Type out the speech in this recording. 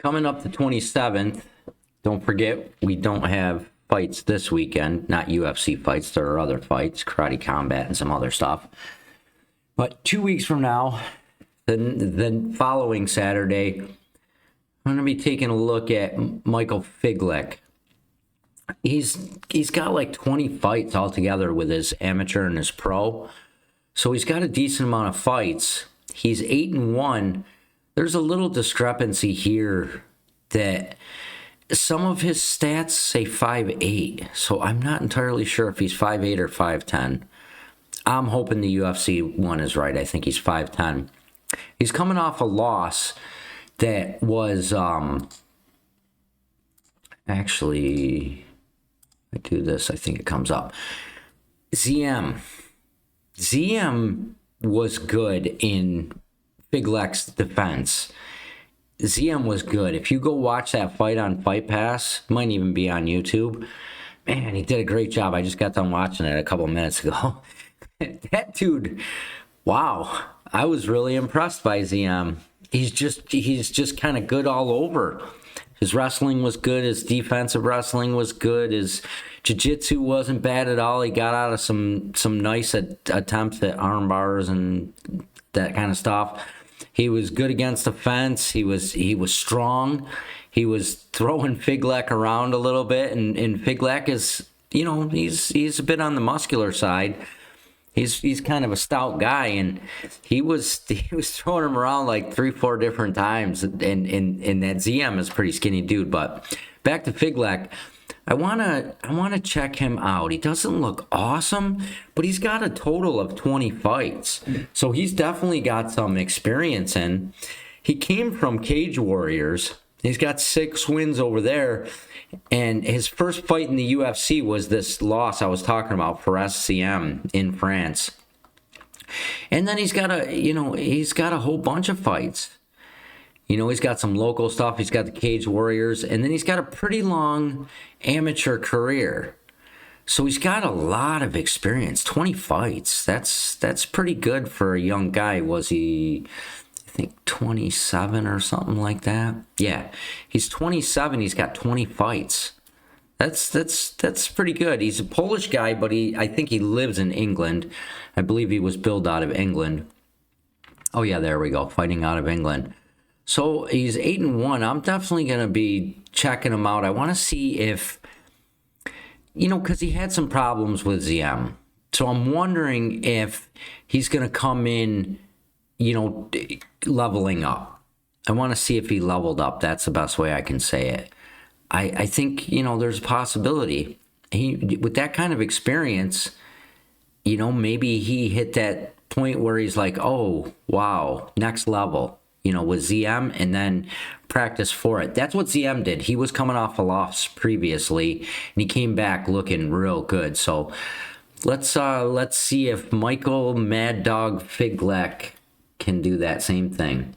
Coming up the 27th, don't forget, we don't have fights this weekend, not UFC fights. There are other fights, karate combat and some other stuff. But 2 weeks from now, the following Saturday, I'm going to be taking a look at Michal Figlak. He's got like 20 fights altogether with his amateur and his pro. So he's got a decent amount of fights. He's 8-1. There's a little discrepancy here that some of his stats say 5'8". So I'm not entirely sure if he's 5'8 or 5'10". I'm hoping the UFC one is right. I think he's 5'10". He's coming off a loss that was actually, I do this, I think it comes up. ZM was good in Figlak's defense. ZM was good. If you go watch that fight on Fight Pass, might even be on YouTube. Man, he did a great job. I just got done watching it a couple minutes ago. That dude, wow. I was really impressed by ZM. He's just kind of good all over. His wrestling was good. His defensive wrestling was good. His jiu-jitsu wasn't bad at all. He got out of some nice attempts at arm bars and that kind of stuff. He was good against the fence. He was strong. He was throwing Figlak around a little bit, and Figlak is, he's a bit on the muscular side. He's kind of a stout guy, and he was throwing him around like 3-4 different times, and that ZM is a pretty skinny dude. But back to Figlak, I wanna check him out. He doesn't look awesome, but he's got a total of 20 fights, so he's definitely got some experience in. He came from Cage Warriors. He's got 6 wins over there. And his first fight in the UFC was this loss I was talking about for SCM in France. And then he's got a whole bunch of fights. He's got some local stuff. He's got the Cage Warriors. And then he's got a pretty long amateur career. So he's got a lot of experience. 20 fights. That's pretty good for a young guy. Was he, I think, 27 or something like that? Yeah, he's 27. He's got 20 fights. That's pretty good. He's a Polish guy, but I think he lives in England. I believe he was billed out of England. Oh yeah, there we go. Fighting out of England. So he's 8-1. I'm definitely gonna be checking him out. I want to see if, because he had some problems with ZM. So I'm wondering if he's gonna come in, leveling up. I want to see if he leveled up. That's the best way I can say it. I think, there's a possibility. With that kind of experience, maybe he hit that point where he's like, oh, wow, next level, with ZM, and then practice for it. That's what ZM did. He was coming off a loss previously, and he came back looking real good. So let's see if Michal Mad Dog Figlak can do that same thing.